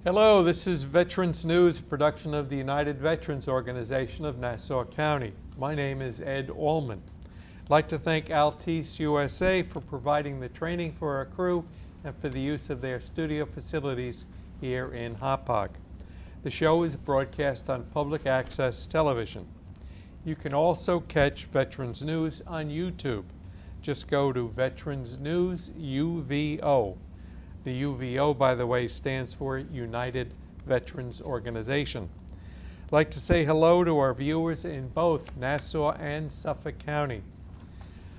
Hello, this is Veterans News, a production of the United Veterans Organization of Nassau County. My name is Ed Allman. I'd like to thank Altice USA for providing the training for our crew and for the use of their studio facilities here in Hauppauge. The show is broadcast on public access television. You can also catch Veterans News on YouTube. Just go to Veterans News UVO. The UVO, by the way, stands for United Veterans Organization. I'd like to say hello to our viewers in both Nassau and Suffolk County.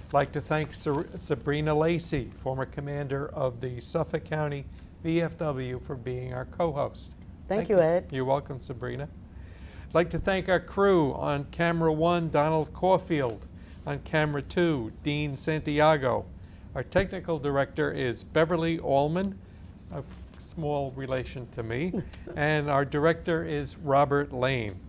I'd like to thank Sabrina Lacey, former commander of the Suffolk County VFW, for being our co-host. Thank you, Ed. You're welcome, Sabrina. I'd like to thank our crew on camera 1, Donald Caulfield, on camera 2, Dean Santiago. Our technical director is Beverly Allman, a small relation to me, and our director is Robert Lane.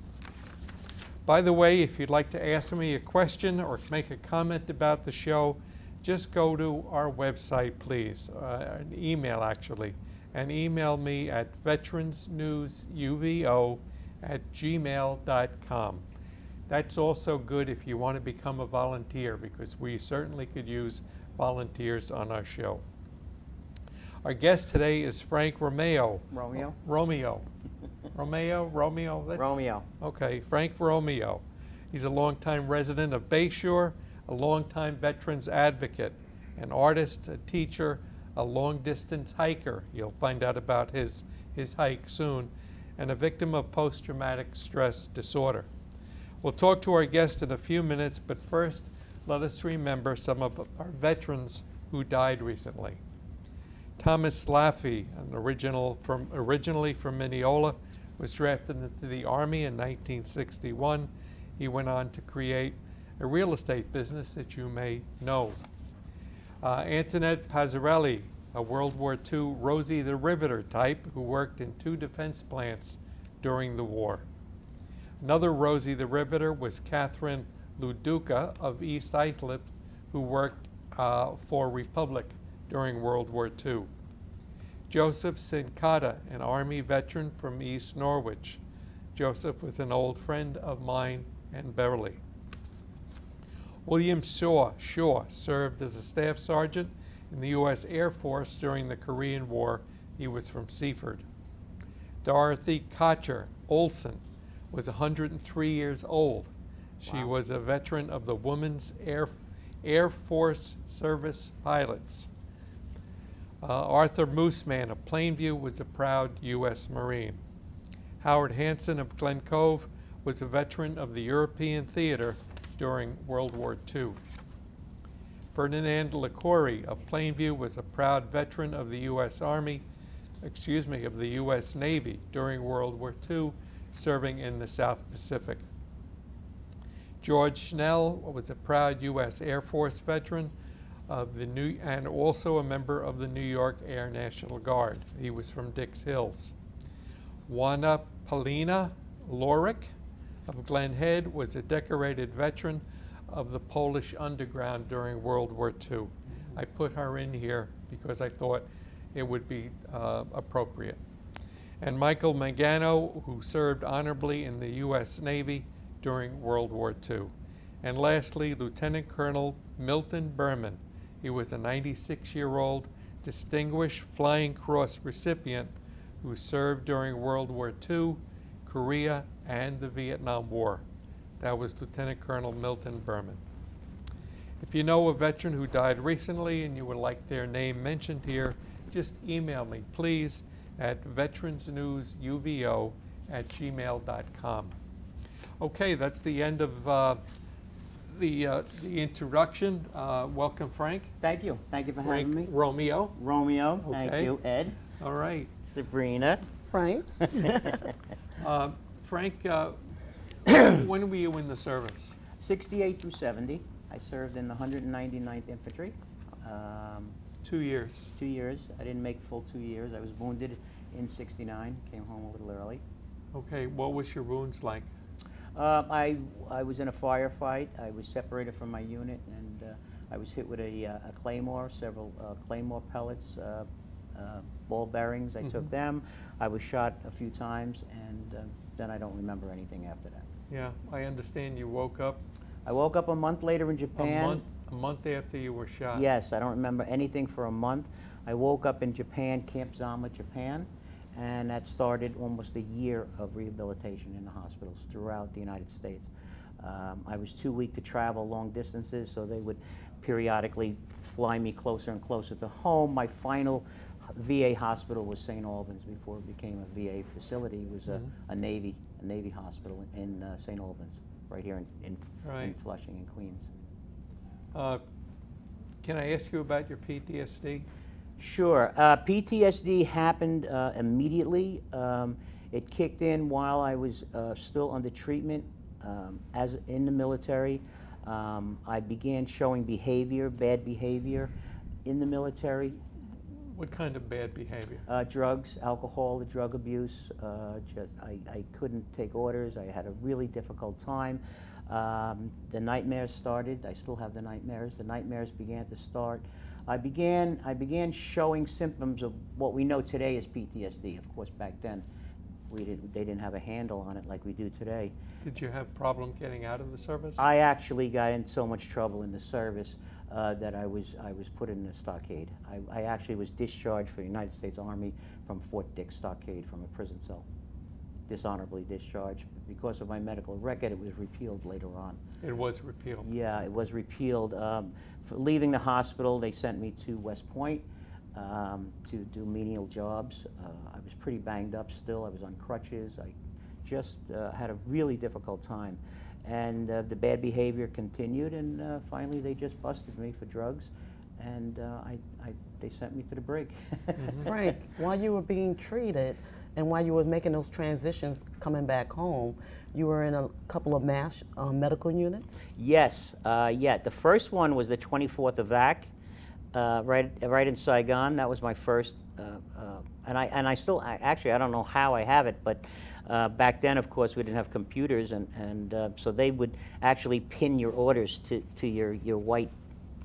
By the way, if you'd like to ask me a question or make a comment about the show, just go to our website, please, an email actually, and email me at veteransnewsuvo@gmail.com. That's also good if you want to become a volunteer, because we certainly could use volunteers on our show. Our guest today is Frank Romeo. Romeo? Romeo. Romeo? Romeo. Okay, Frank Romeo. He's a longtime resident of Bayshore, a longtime veterans advocate, an artist, a teacher, a long-distance hiker. You'll find out about his hike soon, and a victim of post-traumatic stress disorder. We'll talk to our guest in a few minutes, but first, let us remember some of our veterans who died recently. Thomas Laffey, originally from Mineola, was drafted into the Army in 1961. He went on to create a real estate business that you may know. Antoinette Pazzarelli, a World War II Rosie the Riveter type who worked in 2 defense plants during the war. Another Rosie the Riveter was Catherine Luduca of East Islip, who worked for Republic during World War II. Joseph Sincata, an Army veteran from East Norwich. Joseph was an old friend of mine and Beverly. William Shaw served as a staff sergeant in the U.S. Air Force during the Korean War. He was from Seaford. Dorothy Kocher Olson was 103 years old. She Wow. was a veteran of the Women's Air Force Service Pilots. Arthur Mooseman of Plainview was a proud U.S. Marine. Howard Hansen of Glen Cove was a veteran of the European Theater during World War II. Ferdinand LaCourie of Plainview was a proud veteran of the U.S. of the U.S. Navy during World War II, serving in the South Pacific. George Schnell was a proud U.S. Air Force veteran and also a member of the New York Air National Guard. He was from Dix Hills. Juana Polina Lorick of Glen Head was a decorated veteran of the Polish underground during World War II. I put her in here because I thought it would be appropriate. And Michael Mangano, who served honorably in the U.S. Navy during World War II. And lastly, Lieutenant Colonel Milton Berman. He was a 96-year-old Distinguished Flying Cross recipient who served during World War II, Korea, and the Vietnam War. That was Lieutenant Colonel Milton Berman. If you know a veteran who died recently and you would like their name mentioned here, just email me, please, at veteransnewsuvo@gmail.com. Okay, that's the end of the introduction. Welcome, Frank. Thank you. Thank you for having me. Romeo. Romeo. Okay. Thank you, Ed. All right. Sabrina. Frank. Frank, when were you in the service? 68 through 70. I served in the 199th Infantry. 2 years. 2 years. I didn't make full 2 years. I was wounded in 69. Came home a little early. Okay, what was your wounds like? I was in a firefight. I was separated from my unit, and I was hit with a claymore, several claymore pellets ball bearings. I took them. I was shot a few times, and then I don't remember anything after that. Yeah, I understand you woke up I woke up a month later in Japan. a month after you were shot. Yes, I don't remember anything for a month. I woke up in Japan, Camp Zama, Japan, and that started almost a year of rehabilitation in the hospitals throughout the United States. I was too weak to travel long distances, so they would periodically fly me closer and closer to home. My final VA hospital was St. Albans before it became a VA facility. It was a Navy hospital in St. Albans, right here in Flushing in Queens. Can I ask you about your PTSD? Sure. PTSD happened immediately. It kicked in while I was still under treatment as in the military. I began showing bad behavior in the military. What kind of bad behavior? Drugs, alcohol, the drug abuse. I couldn't take orders. I had a really difficult time. The nightmares started. I still have the nightmares. The nightmares began to start. I began showing symptoms of what we know today as PTSD. Of course, back then, they didn't have a handle on it like we do today. Did you have problem getting out of the service? I actually got in so much trouble in the service that I was put in a stockade. I actually was discharged for the United States Army from Fort Dick Stockade from a prison cell. Dishonorably discharged. Because of my medical record, it was repealed later on. It was repealed? Yeah, it was repealed. For leaving the hospital, they sent me to West Point to do menial jobs. I was pretty banged up still. I was on crutches. I just had a really difficult time. And the bad behavior continued, and finally they just busted me for drugs, and they sent me to the brig. Frank, while you were being treated and while you were making those transitions coming back home, you were in a couple of mass medical units? Yes, yeah. The first one was the 24th Evac, right in Saigon. That was my first, and I still, actually, I don't know how I have it, but back then, of course, we didn't have computers, and so they would actually pin your orders to your white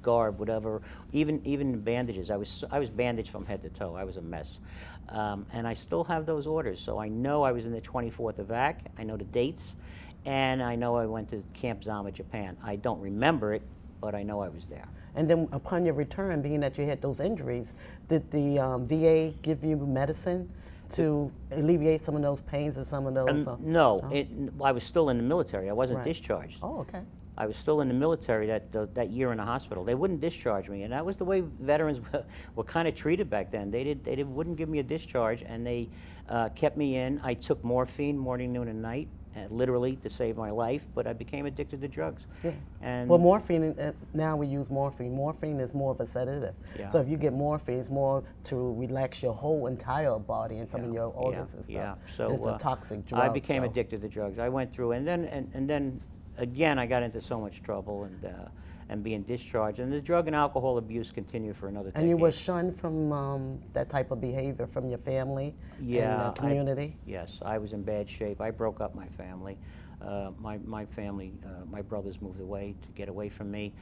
garb, whatever, even bandages. I was bandaged from head to toe. I was a mess. And I still have those orders, so I know I was in the 24th Evac. I know the dates, and I know I went to Camp Zama, Japan. I don't remember it, but I know I was there. And then upon your return, being that you had those injuries, did the VA give you medicine to alleviate some of those pains and some of those? No, I was still in the military. I wasn't discharged. Oh, okay. I was still in the military that year in the hospital. They wouldn't discharge me, and that was the way veterans were kind of treated back then. They wouldn't give me a discharge, and they kept me in. I took morphine morning, noon, and night, literally to save my life. But I became addicted to drugs. Yeah. And well, morphine, now we use morphine. Morphine is more of a sedative. Yeah. So if you get morphine, it's more to relax your whole entire body and some of your organs and stuff. Yeah. So it's a toxic drug. I became addicted to drugs. I went through, and then again, I got into so much trouble and being discharged. And the drug and alcohol abuse continued for another decade. And you were shunned from that type of behavior from your family and the community? Yes, I was in bad shape. I broke up my family. My family, my brothers moved away to get away from me.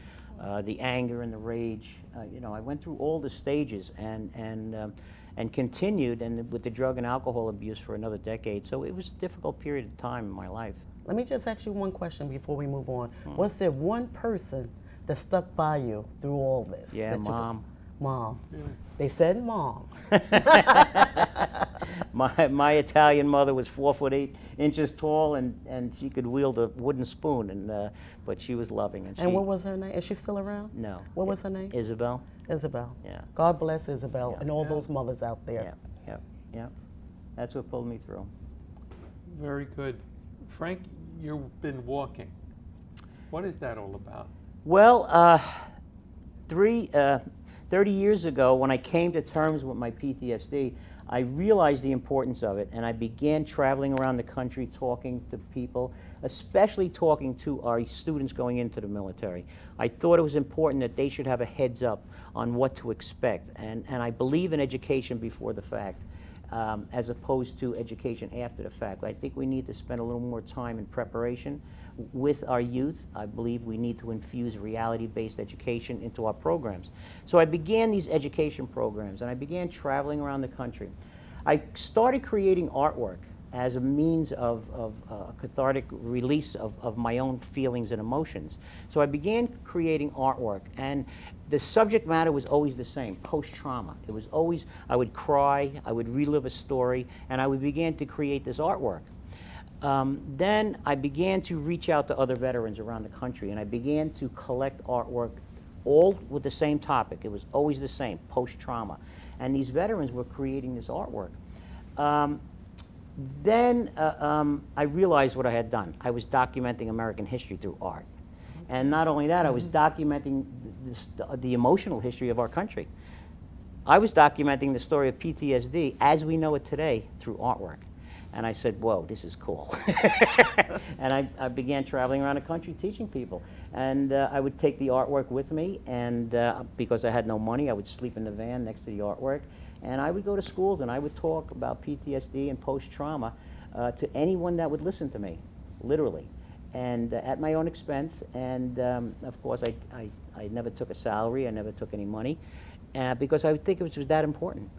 The anger and the rage, I went through all the stages and continued with the drug and alcohol abuse for another decade. So it was a difficult period of time in my life. Let me just ask you one question before we move on. Was there one person that stuck by you through all this? Yeah, Mom. Mom. Really? They said Mom. My Italian mother was 4'8" tall, and she could wield a wooden spoon, but she was loving. And what was her name? Is she still around? No. What was her name? Isabel. Isabel. Yeah. God bless Isabel Yeah. and all those mothers out there. Yeah. That's what pulled me through. Very good. Frank, you've been walking. What is that all about? Well, 30 years ago, when I came to terms with my PTSD, I realized the importance of it, and I began traveling around the country talking to people, especially talking to our students going into the military. I thought it was important that they should have a heads up on what to expect, and I believe in education before the fact. as opposed to education after the fact. I think we need to spend a little more time in preparation with our youth. I believe we need to infuse reality-based education into our programs. So I began these education programs, and I began traveling around the country. I started creating artwork as a means of cathartic release of my own feelings and emotions. So I began creating artwork, and the subject matter was always the same, post-trauma. It was always, I would cry, I would relive a story, and I would begin to create this artwork. Then I began to reach out to other veterans around the country, and I began to collect artwork all with the same topic. It was always the same, post-trauma. And these veterans were creating this artwork. Then I realized what I had done. I was documenting American history through art. And not only that, I was documenting the emotional history of our country. I was documenting the story of PTSD as we know it today through artwork. And I said, whoa, this is cool. And I began traveling around the country teaching people. And I would take the artwork with me, and because I had no money, I would sleep in the van next to the artwork. And I would go to schools and I would talk about PTSD and post-trauma to anyone that would listen to me, literally. And at my own expense. And of course, I never took a salary, I never took any money, because I would think it was that important.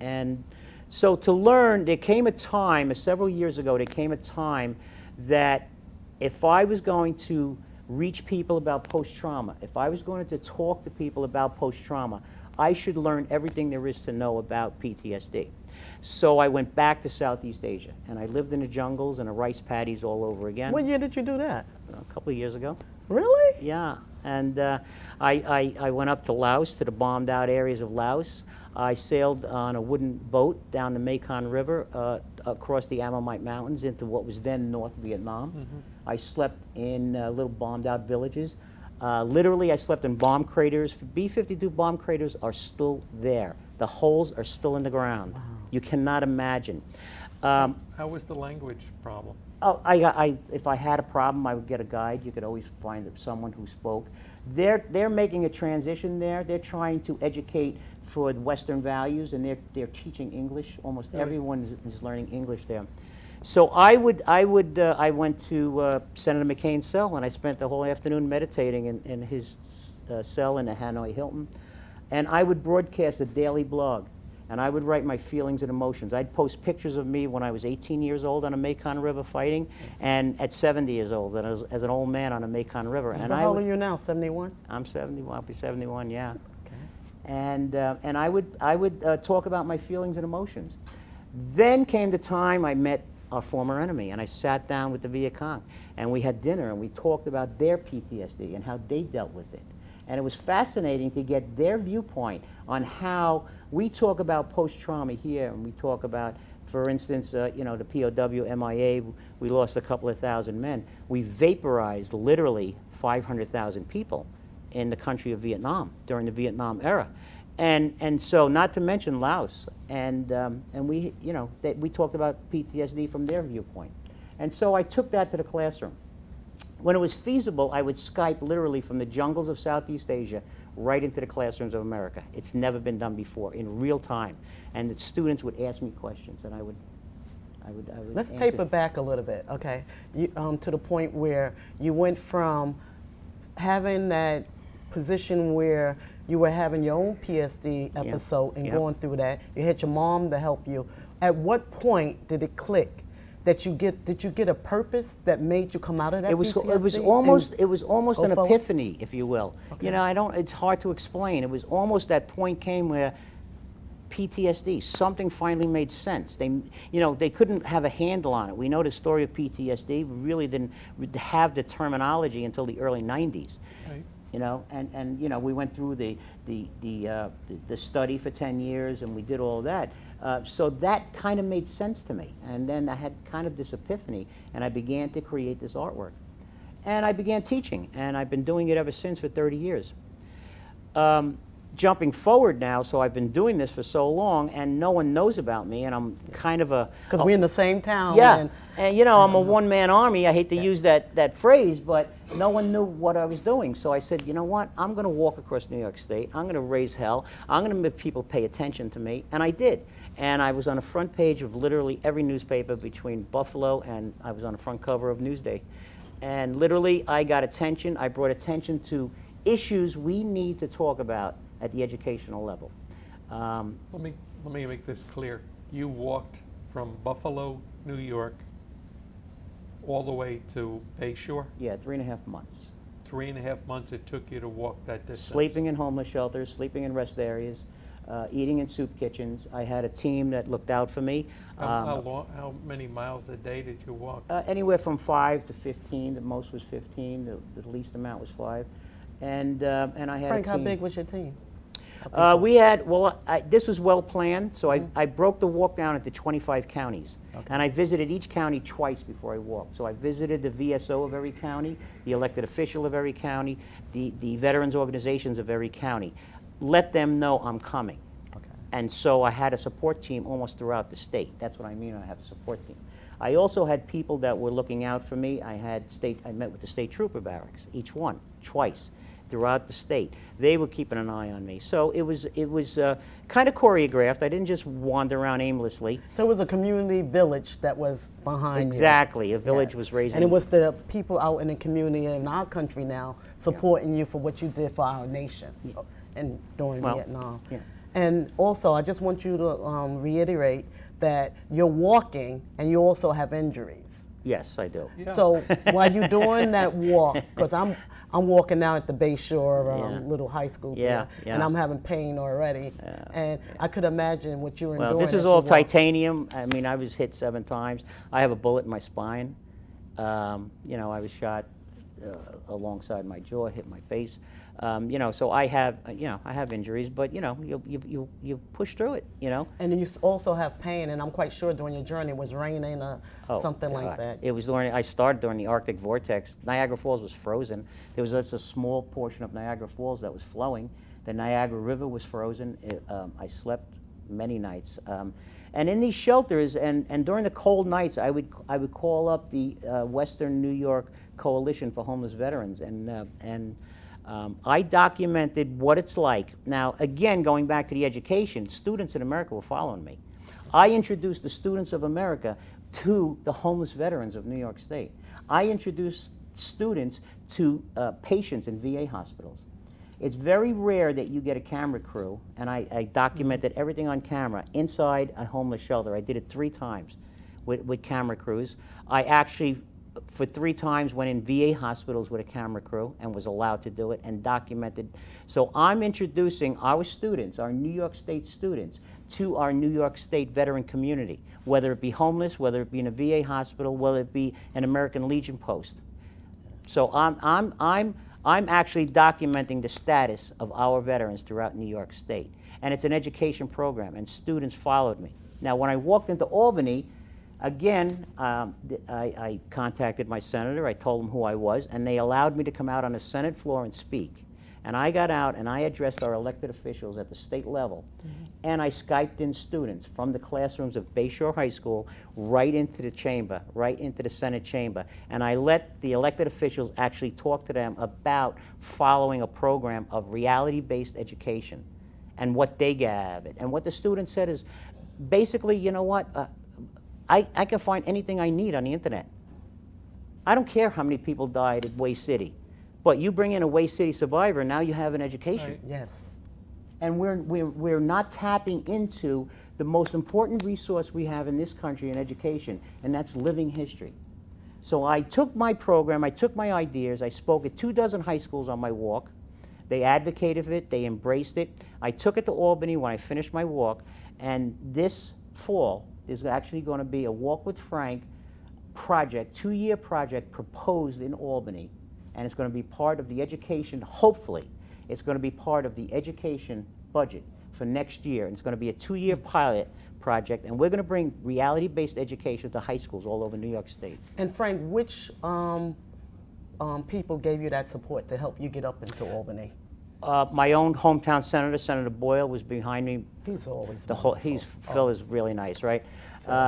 And so to learn, there came a time, several years ago, there came a time that if I was going to reach people about post-trauma, if I was going to talk to people about post-trauma, I should learn everything there is to know about PTSD. So I went back to Southeast Asia, and I lived in the jungles and the rice paddies all over again. What year did you do that? A couple of years ago. Really? Yeah, and I went up to Laos, to the bombed out areas of Laos. I sailed on a wooden boat down the Mekong River across the Ammonite Mountains into what was then North Vietnam. Mm-hmm. I slept in little bombed out villages. Literally, I slept in bomb craters. B-52 bomb craters are still there. The holes are still in the ground. Wow. You cannot imagine. How was the language problem? Oh, if I had a problem, I would get a guide. You could always find someone who spoke. They're making a transition there. They're trying to educate for Western values, and they're teaching English. Almost everyone is learning English there. So I went to Senator McCain's cell, and I spent the whole afternoon meditating in his cell in the Hanoi Hilton. And I would broadcast a daily blog, and I would write my feelings and emotions. I'd post pictures of me when I was 18 years old on a Mekong River fighting, and at 70 years old as an old man on a Mekong River. And how old are you now? 71? I'm 71. I'll be 71. Yeah. Okay. And I would talk about my feelings and emotions. Then came the time I met our former enemy, and I sat down with the Viet Cong, and we had dinner, and we talked about their PTSD and how they dealt with it. And it was fascinating to get their viewpoint on how we talk about post-trauma here, and we talk about, for instance, the POW MIA, we lost a couple of thousand men. We vaporized literally 500,000 people in the country of Vietnam during the Vietnam era. And so, not to mention Laos, and we talked about PTSD from their viewpoint. And so I took that to the classroom. When it was feasible, I would Skype literally from the jungles of Southeast Asia right into the classrooms of America. It's never been done before, in real time. And the students would ask me questions, and I would Let's taper back a little bit, okay? To the point where you went from having that position where you were having your own PSD episode and going through that. You had your mom to help you. At what point did it click? Did you get a purpose that made you come out of that? It was almost an epiphany, if you will. Okay. It's hard to explain. It was almost that point came where PTSD, something finally made sense. They couldn't have a handle on it. We know the story of PTSD. We really didn't have the terminology until the early 90s. Right. We went through the study for 10 years, and we did all that. So that kind of made sense to me. And then I had kind of this epiphany, and I began to create this artwork. And I began teaching, and I've been doing it ever since for 30 years. Jumping forward now, so I've been doing this for so long, and no one knows about me, and I'm kind of a... Because we're in the same town. Yeah, and I'm a one-man army. I hate to use that phrase, but no one knew what I was doing. So I said, you know what? I'm going to walk across New York State. I'm going to raise hell. I'm going to make people pay attention to me, and I did. And I was on the front page of literally every newspaper between Buffalo, and I was on the front cover of Newsday. And literally, I got attention. I brought attention to issues we need to talk about at the educational level. Let me make this clear. You walked from Buffalo, New York, all the way to Bayshore? Yeah, 3.5 months. 3.5 months it took you to walk that distance? Sleeping in homeless shelters, sleeping in rest areas, eating in soup kitchens. I had a team that looked out for me. How many miles a day did you walk? Anywhere from 5 to 15. The most was 15. The least amount was 5. And I had Frank, a how team. big was your team? We had, well, this was well planned, so I broke the walk down into 25 counties. Okay. And I visited each county twice before I walked. So I visited the VSO of every county, the elected official of every county, the veterans organizations of every county. Let them know I'm coming. Okay. And so I had a support team almost throughout the state. That's what I mean, I have a support team. I also had people that were looking out for me. I met with the state trooper barracks, each one, twice, throughout the state. They were keeping an eye on me. So it was kind of choreographed. I didn't just wander around aimlessly. So it was a community village that was behind you. Exactly. A village Yes. was raising. And it was the people out in the community in our country now supporting you for what you did for our nation and during Well, Vietnam. yeah. And also, I just want you to reiterate that you're walking and you also have injuries. Yes, I do. Yeah. So while you're doing that walk, because I'm walking now at the Bayshore little high school Yeah, there, and yeah. I'm having pain already. And I could imagine what you enduring. Well, this as is you all walk. titanium. I mean, I was hit 7 times. I have a bullet in my spine. You know, I was shot alongside my jaw, hit my face. You know, so I have injuries, but you know, you push through it. You know. And you also have pain, and I'm quite sure during your journey it was raining or Oh, something like God. that. It was I started during the Arctic vortex. Niagara Falls was frozen. There was just a small portion of Niagara Falls that was flowing. The Niagara River was frozen. I slept many nights. And in these shelters, and during the cold nights, I would call up the Western New York Coalition for Homeless Veterans, and I documented what it's like. Now, again, going back to the education, students in America were following me. I introduced the students of America to the homeless veterans of New York State. I introduced students to patients in VA hospitals. It's very rare that you get a camera crew, and I documented everything on camera inside a homeless shelter. I did it 3 times with camera crews. I actually, for 3 times, went in VA hospitals with a camera crew and was allowed to do it and documented. So I'm introducing our students, our New York State students, to our New York State veteran community, whether it be homeless, whether it be in a VA hospital, whether it be an American Legion post. So I'm actually documenting the status of our veterans throughout New York State. And it's an education program, and students followed me. Now, when I walked into Albany, again, I contacted my senator. I told them who I was, and they allowed me to come out on the Senate floor and speak. And I got out and I addressed our elected officials at the state level. And I Skyped in students from the classrooms of Bayshore High School right into the chamber, right into the Senate chamber. And I let the elected officials actually talk to them about following a program of reality-based education and what they gathered. And what the students said is, basically, you know what? I can find anything I need on the internet. I don't care how many people died at Way City. But you bring in a Way City survivor, now you have an education. Right. Yes. And we're not tapping into the most important resource we have in this country in education, and that's living history. So I took my program, I took my ideas, I spoke at 24 high schools on my walk. They advocated it, they embraced it. I took it to Albany when I finished my walk, and this fall is actually going to be a Walk with Frank project, 2-year project proposed in Albany. And it's going to be part of the education, hopefully, it's going to be part of the education budget for next year. And it's going to be a 2-year pilot project, and we're going to bring reality-based education to high schools all over New York State. And Frank, which people gave you that support to help you get up into Albany? My own hometown senator, Senator Boyle, was behind me. He's always Phil is really nice, right?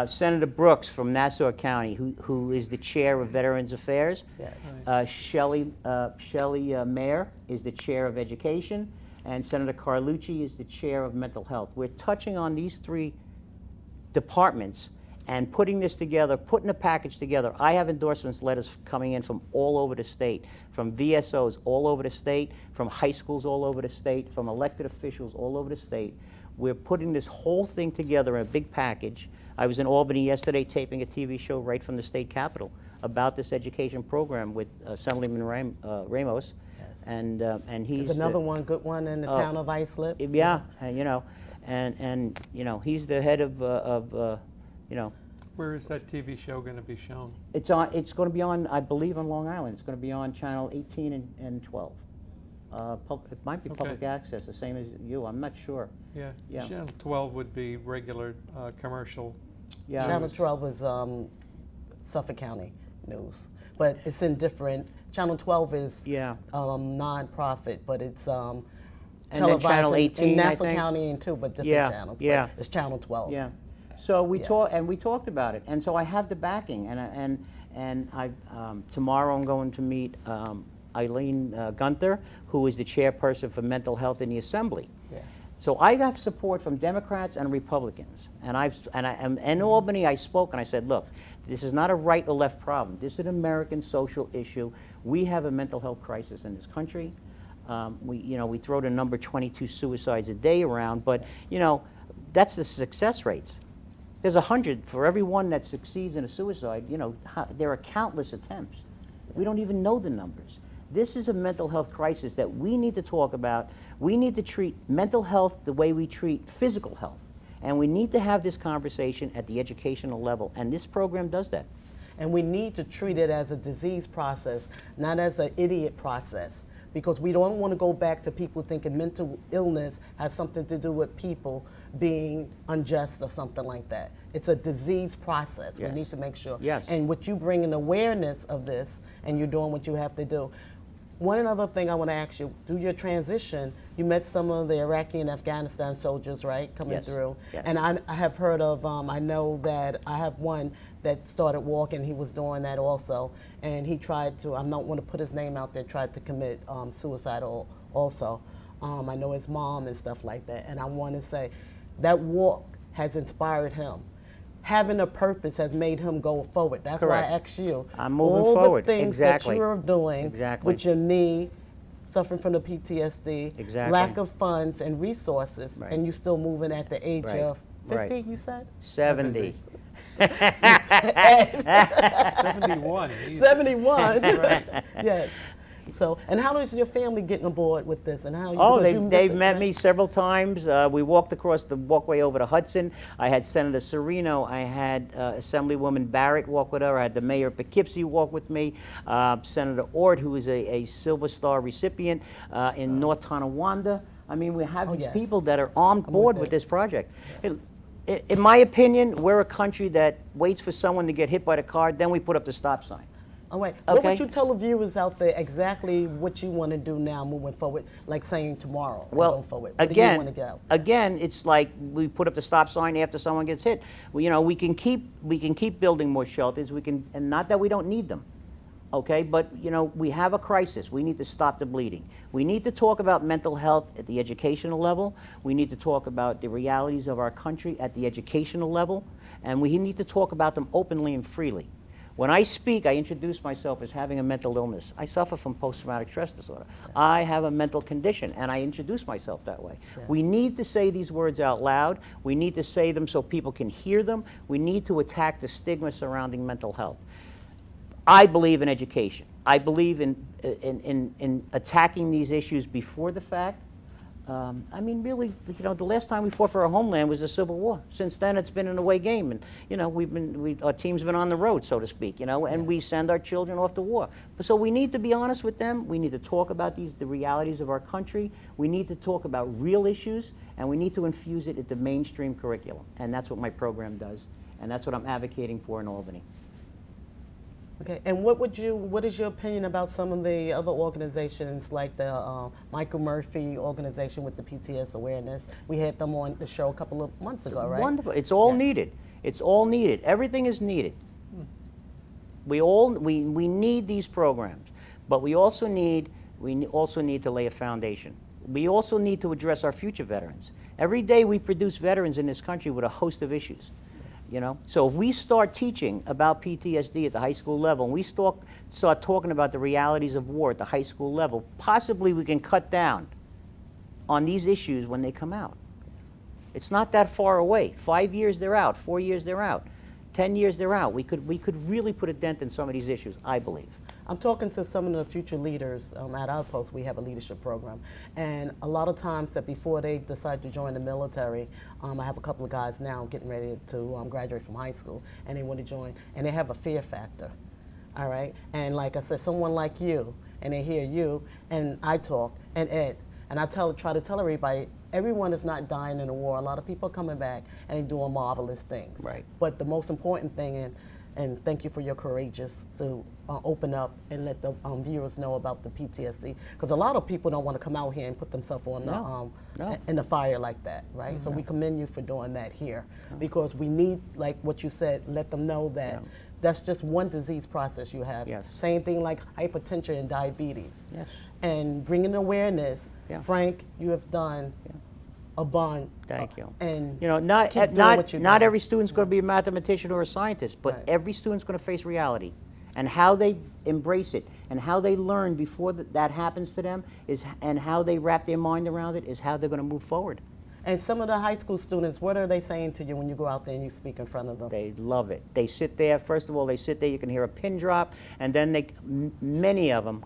Senator Brooks from Nassau County, who is the chair of Veterans Affairs. Yes. Shelley Mayer is the chair of Education, and Senator Carlucci is the chair of Mental Health. We're touching on these 3 departments and putting this together, putting a package together. I have endorsements letters coming in from all over the state, from VSOs all over the state, from high schools all over the state, from elected officials all over the state. We're putting this whole thing together in a big package. I was in Albany yesterday taping a TV show right from the state capitol about this education program with Assemblyman Ramos. Yes. And he's There's another one, good one in the town of Islip. Yeah, and you know, he's the head of you know. Where is that TV show going to be shown? It's going to be on, I believe, on Long Island. It's going to be on channel 18 and 12. It might be public access, the same as you. I'm not sure. Yeah. Yeah. Channel 12 would be regular commercial. Yeah. Channel 12 is Suffolk County news, but it's in different. Channel 12 is non-profit, but it's and then channel 18 in Nassau I think. County and too, but different channels. Yeah. But it's channel 12. Yeah. So we talked about it, and so I have the backing, and I tomorrow I'm going to meet Eileen Gunther, who is the chairperson for mental health in the Assembly. Yes. So I got support from Democrats and Republicans, and in Albany I spoke and I said, look, this is not a right or left problem. This is an American social issue. We have a mental health crisis in this country. We throw the number 22 suicides a day around, but that's the success rates. There's 100 for every one that succeeds in a suicide. There are countless attempts. We don't even know the numbers. This is a mental health crisis that we need to talk about. We need to treat mental health the way we treat physical health. And we need to have this conversation at the educational level. And this program does that. And we need to treat it as a disease process, not as an idiot process. Because we don't want to go back to people thinking mental illness has something to do with people being unjust or something like that. It's a disease process. Yes. We need to make sure. Yes. And what you bring an awareness of this, and you're doing what you have to do. One other thing I want to ask you, through your transition, you met some of the Iraqi and Afghanistan soldiers, right, coming through? Yes. And I have heard of, I know that I have one that started walking, he was doing that also, and he tried to, I'm not want to put his name out there, tried to commit suicide also. I know his mom and stuff like that, and I want to say that walk has inspired him. Having a purpose has made him go forward. That's Correct. why I asked you. I'm moving all forward. the things Exactly. that you're doing Exactly. with your knee, suffering from the PTSD, Exactly. lack of funds and resources, Right. and you still moving at the age Right. of 50, Right. you said? 70. 71. 71. Right. Yes. So, and how is your family getting aboard with this? And how? Oh, because you they've visit, met right? me several times. We walked across the walkway over to Hudson. I had Senator Serino. I had Assemblywoman Barrett walk with her. I had the Mayor of Poughkeepsie walk with me. Senator Ort, who is a Silver Star recipient in North Tonawanda. I mean, we have these yes. people that are on board with it. this project. In my opinion, we're a country that waits for someone to get hit by the car, then we put up the stop sign. All right. What Okay. would you tell the viewers out there exactly what you want to do now moving forward, like saying tomorrow and Well, going forward? What do you want to get out? again, it's like we put up the stop sign after someone gets hit. We can keep building more shelters. And not that we don't need them, okay? But we have a crisis. We need to stop the bleeding. We need to talk about mental health at the educational level. We need to talk about the realities of our country at the educational level, and we need to talk about them openly and freely. When I speak, I introduce myself as having a mental illness. I suffer from post-traumatic stress disorder. I have a mental condition, and I introduce myself that way. Yeah. We need to say these words out loud. We need to say them so people can hear them. We need to attack the stigma surrounding mental health. I believe in education. I believe in attacking these issues before the fact. I mean, really, the last time we fought for our homeland was the Civil War. Since then, it's been an away game, and our team's been on the road, so to speak. And we send our children off to war. So we need to be honest with them. We need to talk about the realities of our country. We need to talk about real issues, and we need to infuse it into mainstream curriculum. And that's what my program does, and that's what I'm advocating for in Albany. Okay, and what is your opinion about some of the other organizations like the Michael Murphy organization with the PTS awareness? We had them on the show a couple of months ago, right? Wonderful. It's all Yes. needed. It's all needed. Everything is needed. We need these programs, but we also need to lay a foundation. We also need to address our future veterans. Every day we produce veterans in this country with a host of issues. you know? So if we start teaching about PTSD at the high school level, and we start talking about the realities of war at the high school level, possibly we can cut down on these issues when they come out. It's not that far away. 5 years, they're out. 4 years, they're out. 10 years, they're out. We could really put a dent in some of these issues, I believe. I'm talking to some of the future leaders at our post. We have a leadership program, and a lot of times that before they decide to join the military, I have a couple of guys now getting ready to graduate from high school, and they want to join, and they have a fear factor, all right? And like I said, someone like you, and they hear you, and I talk, and Ed, and I try to tell everybody, everyone is not dying in the war. A lot of people are coming back and they're doing marvelous things. Right. But the most important thing, and thank you for your courageous to open up and let the viewers know about the PTSD, because a lot of people don't want to come out here and put themselves on in the fire like that, right? So we commend you for doing that here, because we need, like what you said, let them know that that's just one disease process you have. Yes. Same thing like hypertension and diabetes. Yes. And bringing awareness. Yeah. Frank, you have done a bond. Thank you. And you know, keep doing what you're not doing. every student's going to be a mathematician or a scientist, but Right. every student's going to face reality, and how they embrace it and how they learn before that happens to them and how they wrap their mind around it is how they're going to move forward. And some of the high school students, what are they saying to you when you go out there and you speak in front of them? They love it. They sit there. First of all, they sit there. You can hear a pin drop, and then many of them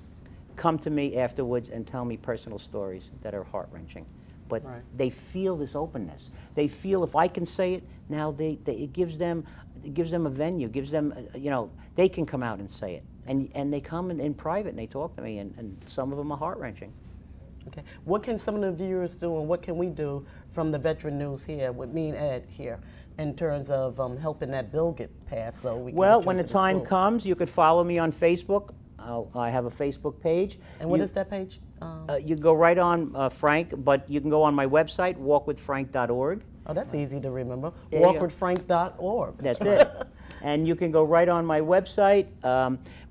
come to me afterwards and tell me personal stories that are heart-wrenching. But Right. they feel this openness. They feel if I can say it, now it gives them a venue, gives them, you know, they can come out and say it. And they come in private and they talk to me, and some of them are heart-wrenching. Okay. What can some of the viewers do, and what can we do from the Veteran News here with me and Ed here in terms of helping that bill get passed so we can Well, get you when the into time school? comes, you could follow me on Facebook. I have a Facebook page. And what is that page? You go right on Frank, but you can go on my website, walkwithfrank.org. Oh, that's easy to remember. There you go. Walkwithfrank.org. That's it. And you can go right on my website.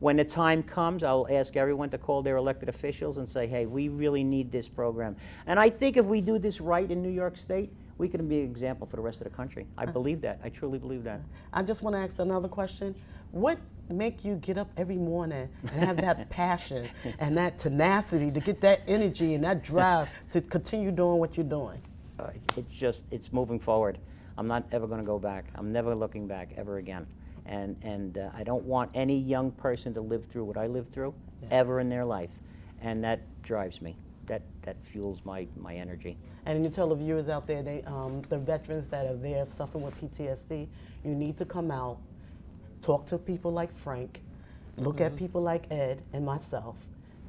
When the time comes, I'll ask everyone to call their elected officials and say, hey, we really need this program. And I think if we do this right in New York State, we can be an example for the rest of the country. I believe that. I truly believe that. I just want to ask another question. What make you get up every morning and have that passion and that tenacity to get that energy and that drive to continue doing what you're doing? It's moving forward. I'm not ever going to go back. I'm never looking back ever again. And I don't want any young person to live through what I lived through ever in their life. And that drives me. That fuels my energy. And you tell the viewers out there, the veterans that are there suffering with PTSD, you need to come out, talk to people like Frank, look at people like Ed and myself,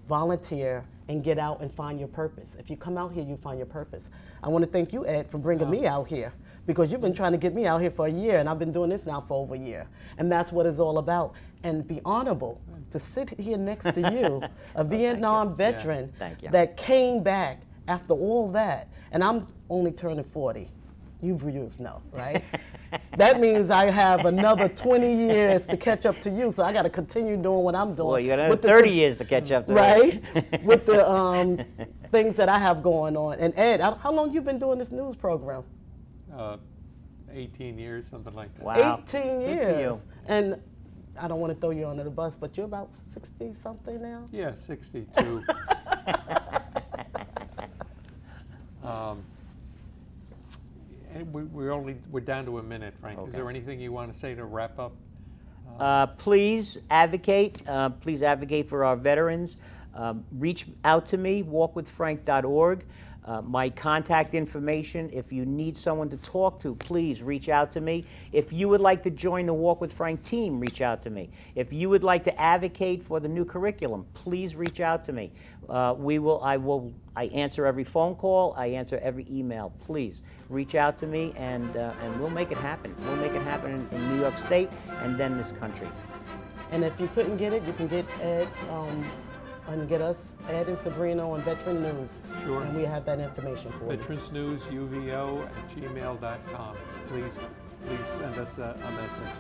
volunteer, and get out and find your purpose. If you come out here, you find your purpose. I want to thank you, Ed, for bringing me out here, because you've been trying to get me out here for a year, and I've been doing this now for over a year. And that's what it's all about. And be honorable to sit here next to you, a Vietnam veteran that came back after all that. And I'm only turning 40. You viewers know, right? That means I have another 20 years to catch up to you, so I got to continue doing what I'm doing. Well, you got another 30 years to catch up to right? With the things that I have going on. And Ed, how long you been doing this news program? 18 years, something like that. Wow. 18 years. And I don't want to throw you under the bus, but you're about 60-something now? Yeah, 62. And we're down to a minute, Frank. Okay. Is there anything you want to say to wrap up? Please advocate. Please advocate for our veterans. Reach out to me, walkwithfrank.org. My contact information, if you need someone to talk to, please reach out to me. If you would like to join the Walk with Frank team, reach out to me. If you would like to advocate for the new curriculum, please reach out to me. I answer every phone call, I answer every email. Please reach out to me, and we'll make it happen. We'll make it happen in New York State and then this country. And if you couldn't get it, you can get Ed and get us, Ed and Sabrina, on Veteran News. Sure. And we have that information for you. Veterans News, UVO@gmail.com. Please send us a message.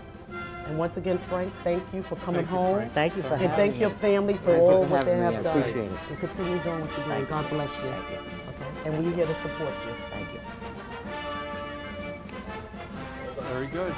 And once again, Frank, thank you for coming Thank you, home. Frank. Thank you for And having thank me. your family for Thank you all for what they having me. have I done. appreciate it. And continue doing what you're doing. God bless you. Thank you. Okay? And we're here to support you. Thank you. Very good.